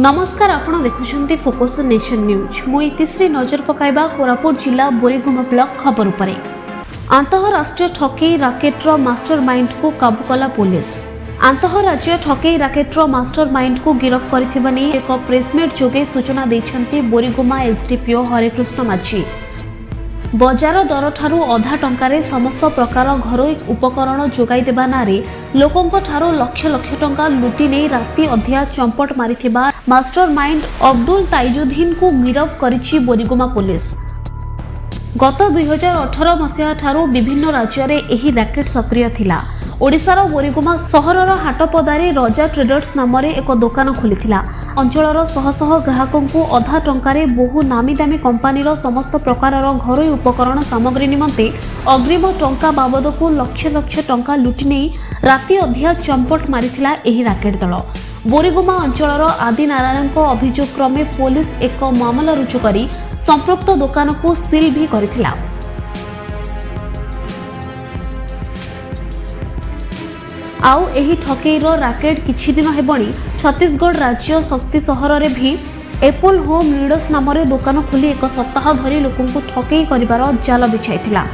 नमस्कार आपण देखुछन्ती focus nation news मु इतिश्री नजर पकाइबा कोरापुट जिला बोरीगुमा ब्लॉक खबर उपरे। अंतरराष्ट्रीय ठकेई राकेटर मास्टरमाइंड को काबू कला पुलिस। अंतरराज्य ठकेई राकेटर मास्टरमाइंड को गिरफ्त करथिबा नै एक प्रेसमिट जोगे सूचना दैछन्ती बोरीगुमा एसडीपीओ हरेकृष्ण माझी। बजार दर ठारू अधा टंकारे समस्त प्रकार घरोई उपकरण जोगाई देबा नारे लोकंक ठारू लक्ष लक्ष टंका लुटी नै राति अधिया चंपट मारिथिबा मास्टरमाइंड अब्दुल ताइजुद्दीन को गिरफ्त करिछि बोरीगुमा पुलिस। गत 2018 मसीहा ठारू विभिन्न राज्य रे एही रैकेट सक्रिय थिला। ओडिशार बोरीगुमा सहरर हाटपदारे रजा ट्रेडर्स नाम एक दुकान खोलिथिला। अंचलर शह शह ग्राहकों को अधा टंकारे बहु नामी दामी कंपानीर समस्त प्रकारर घरोई उपकरण सामग्री निमंते अग्रिम टंका बाबद को लक्ष लक्ष टंका लुटि नै राति अधिया चंपट मारिथिला एही रैकेट दल। बोरीगुमा अंचलर आदिनारायण अभियोग क्रमे पुलिस एक मामला रुजु करी संपृक्त दुकान को सील भी करिथिला। आउ एही ठकेईर रैकेट किछि दिन हेबणी छत्तीसगढ़ राज्य शक्ति सहर रे भी एप्पल होम रीडर्स नाम दुकान खोली एक सप्ताह धरी लोकों को ठकेई करिवार जाल बिछाइथिला।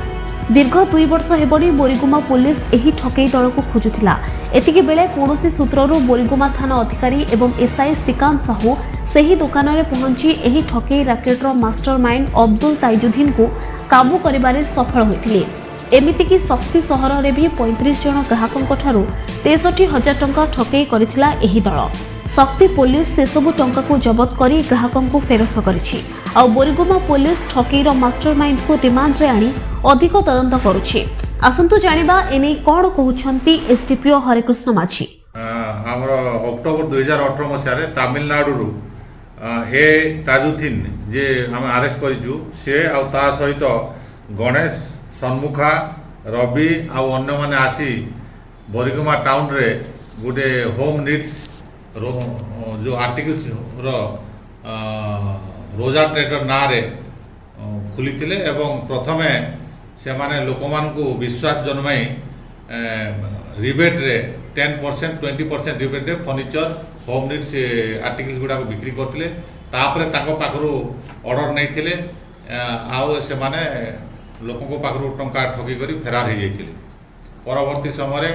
दीर्घ 2 वर्ष हेबणी बोरीगुमा पुलिस एही ठकेई दल को खोजुथिला। एतिके बेले कोनोसी सूत्ररु बोरीगुमा थाना अधिकारी एवं एसआई श्रीकांत साहू सेही दुकान रे पहुंची एही ठकेई रैकेटर मास्टरमाइंड अब्दुल ताइजुद्दीन को काबू करिबारे सफल होइथिले। एमितिकी शक्ति सहर रे भी 35 जन ग्राहकों ठारू 63,000 टंका ठकेई करिथिला एही दल। शक्ति पुलिस से सबु टंका को जबत करी ग्राहकों को फेरस्त करिछि। आ बोरीगुमा पुलिस ठकेईर मास्टरमाइंड को रिमांड रे आनी अधिक तदंत करुछि। आसंतु जानिबा एने कोन कहउछंती एसडीपीओ हरेकृष्ण माझी। हमर अक्टोबर 2018 मसिया रे तमिलनाडु ए ताजुद्दीन जे हम अरेस्ट करिजु से आ ता सहित गणेश सन्मुखा रवि आउ अन्य माने आसी बोरीगुमा टाउन रे गोटे होम नीड्स जो आर्टिकल्स रो रोजा ट्रेडर ना रे खुली एवं प्रथमे से माने लोकमान को विश्वास जन्माई रिबेट रे 10% 20% रिबेट रे फर्निचर होम नीड्स आर्टिकल्स गुडा को बिक्री करथिले। तापरे ताको पाखरु ऑर्डर नै थिले आउ से माने लोकों को पाखरु टंका ठगी करी फेरार हो जाइए। परवर्ती समय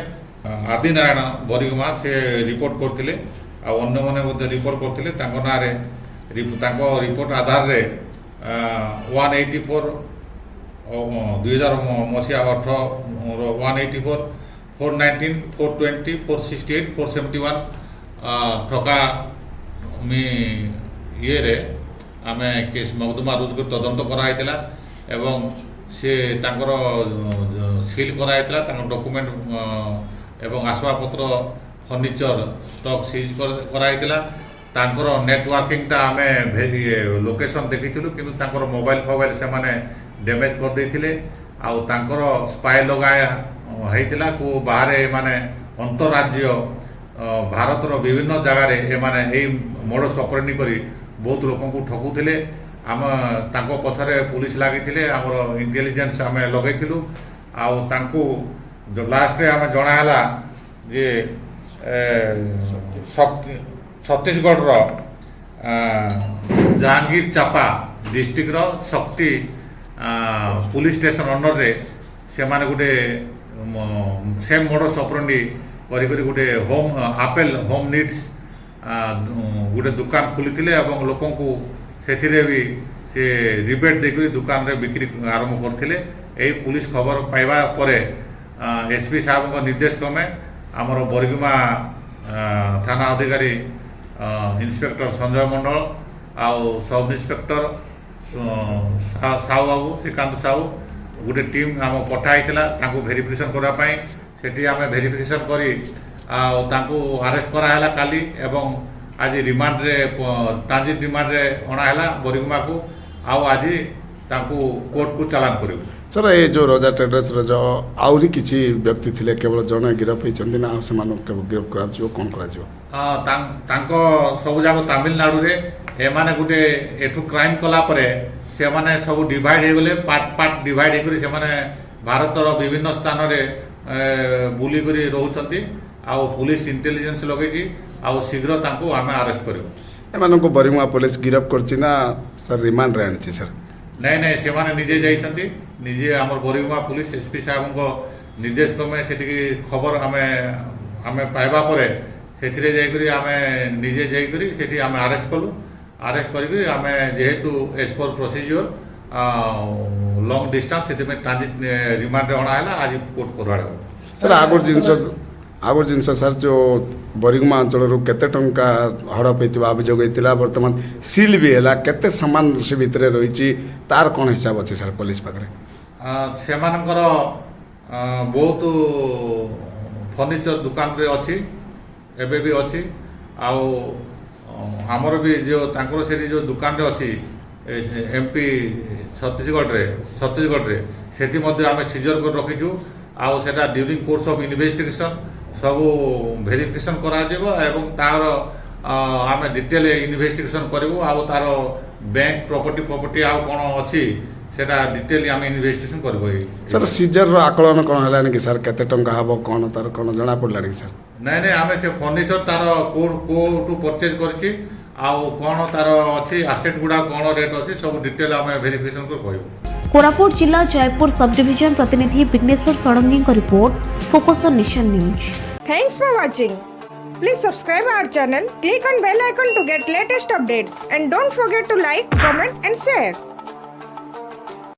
आदिनारायण बोरीगुमा से रिपोर्ट करथिले आ अन्य माने मध्ये रिपोर्ट करथिले ताको ना रे ताको रिपोर्ट आधार रे 184 2000 मसिया 184 419 420 468 471 ठका मी ये रे आमे केस मकदमा रुजु कर तदंत कराइतिला एवं से तांकर सील कराइतिला तांकर डॉक्यूमेंट एवं आसवाबपत्र फर्निचर स्टॉक सीज कराइतिला। तांकर नेटवर्किंग ता आमे लोकेशन देखिथिलु किंतु तांकर मोबाइल से माने डैमेज कर देथिले आ तांकर स्पाई लगाया हेतिला को बाहरे माने अंतरराज्य भारतर विभिन्न जगार एमाने ए मोडस ऑपरेंडी करी बहुत लोकों को ठकुथिले। आम तांको पछरे पुलिस लागिथिले हमर इंटेलिजेंस आमे लगैथिलु आ तांको जो लास्ट रे आमे जणाहला जे छत्तीसगढ़ रो जहांगीर चापा डिस्ट्रिक्ट रो शक्ति पुलिस स्टेशन अंडर रे से माने गुटे सेम मोडस ऑपरेंडी करी करी गुटे होम एप्पल होम नीड्स गोटे दुकान खोली एवं लोकों को सेथिरे भी से रिबेट देकर दुकान रे बिक्री आरंभ करथिले। एही पुलिस खबर पाइबा परे एसपी साहब को निर्देश क्रमे आमर बोरीगुमा थाना अधिकारी इंस्पेक्टर संजय मंडल आउ सब इंस्पेक्टर साहू बाबू श्रीकांत साहू गोटे टीम आम पठाइला तांको वेरिफिकेशन करबा पई सेठी आमे वेरिफिकेशन करी अरेस्ट कराला काली एवं आज रिमांड रे ट्रांजिट रिमांड रे अणाला बोरीगुमा को आउ आज कोर्ट को चालान करू। सर ये जो रोजा ट्रेडर्स जो आउरी किछि व्यक्ति थिले केवल जने गिरफ होइचंदी ना से मानु के गिरफ करा जिवो कोन करा जिवो तांको सब जाको तमिलनाडु रे ए माने गुटे एठु क्राइम कला परे से माने सब डिवाइड हे गले पार्ट डिवाइड हे करी से माने भारतर विभिन्न स्थान रे बुली करी रहउचंती आ पुलिस इंटेलिजेंस लगेछि आ शीघ्र तांको आमे अरेस्ट करू। ଏମାନଙ୍କୁ ବରିଗୁମା ପୋଲିସ ଗିରଫ କରିଛି ନା ସାର୍ ରିମାଣ୍ଡରେ ଆଣିଛି ସାର୍? ନାଇଁ ନାଇଁ ସେମାନେ ନିଜେ ଯାଇଛନ୍ତି, ନିଜେ ଆମର ବରିଗୁମା ପୁଲିସ ଏସ୍ପି ସାହେବଙ୍କ ନିର୍ଦ୍ଦେଶ କ୍ରମେ ସେଠିକି ଖବର ଆମେ ପାଇବା ପରେ ସେଥିରେ ଯାଇକରି ଆମେ ନିଜେ ଯାଇକରି ସେଠି ଆମେ ଆରେଷ୍ଟ କଲୁ। ଆରେଷ୍ଟ କରିକି ଆମେ ଯେହେତୁ age per procedure long distance ସେଥିପାଇଁ ଟ୍ରାଞ୍ଜିଟ୍ ରିମାଣ୍ଡରେ ଅଣାହେଲା, ଆଜି କୋର୍ଟ ଫରୱାର୍ଡ଼ ହେବ। ସାର୍ ଆଉ ଗୋଟେ ଜିନିଷ ସାର୍ ଯେଉଁ ବରିଗୁମା ଅଞ୍ଚଳରୁ କେତେ ଟଙ୍କା ହଡ଼ପ ହେଇଥିବା ଅଭିଯୋଗ ହେଇଥିଲା, ବର୍ତ୍ତମାନ ସିଲ୍ ବି ହେଲା, କେତେ ସାମାନ ସେ ଭିତରେ ରହିଛି ତାର କ'ଣ ହିସାବ ଅଛି ସାର୍ ପୋଲିସ ପାଖରେ? ସେମାନଙ୍କର ବହୁତ ଫର୍ଣ୍ଣିଚର ଦୋକାନରେ ଅଛି, ଏବେ ବି ଅଛି। ଆଉ ଆମର ବି ଯେଉଁ ତାଙ୍କର ସେଠି ଯେଉଁ ଦୋକାନରେ ଅଛି MP ଛତିଶଗଡ଼ରେ ସେଠି ମଧ୍ୟ ଆମେ ସିଜର କରି ରଖିଛୁ। ଆଉ ସେଟା ଡ୍ୟୁରିଂ କୋର୍ସ ଅଫ୍ ଇନଭେଷ୍ଟିଗେସନ୍ ସବୁ ଭେରିଫିକେସନ୍ କରାଯିବ ଏବଂ ତାର ଆମେ ଡିଟେଲ ଇନଭେଷ୍ଟିଗେସନ୍ କରିବୁ। ଆଉ ତାର ବ୍ୟାଙ୍କ ପ୍ରପର୍ଟି ଆଉ କ'ଣ ଅଛି ସେଟା ଡିଟେଲି ଆମେ ଇନଭେଷ୍ଟିଗେସନ୍ କରିବୁ। ସାର୍ ସିଜରର ଆକଳନ କ'ଣ ହେଲାଣି କି ସାର୍? କେତେ ଟଙ୍କା ହେବ କ'ଣ ତାର କ'ଣ ଜଣାପଡ଼ିଲାଣି କି ସାର୍? ନାଇଁ ଆମେ ସେ ଫର୍ଣ୍ଣିଚର ତାର କୋଉଠୁ ପରଚେଜ୍ କରିଛି ଆଉ କ'ଣ ତାର ଅଛି ଆସେଟ୍ ଗୁଡ଼ା କ'ଣ ରେଟ୍ ଅଛି ସବୁ ଡିଟେଲ ଆମେ ଭେରିଫିକେସନ୍ କରି କହିବୁ। କୋରାପୁଟ ଜିଲ୍ଲା ଜୟପୁର ସବ୍ डिविजन प्रतिनिधि विघ्नेश्वर षडंगी को report focus on nation news. Thanks for watching. Please subscribe our channel, click on bell icon to get latest updates and don't forget to like, comment and share.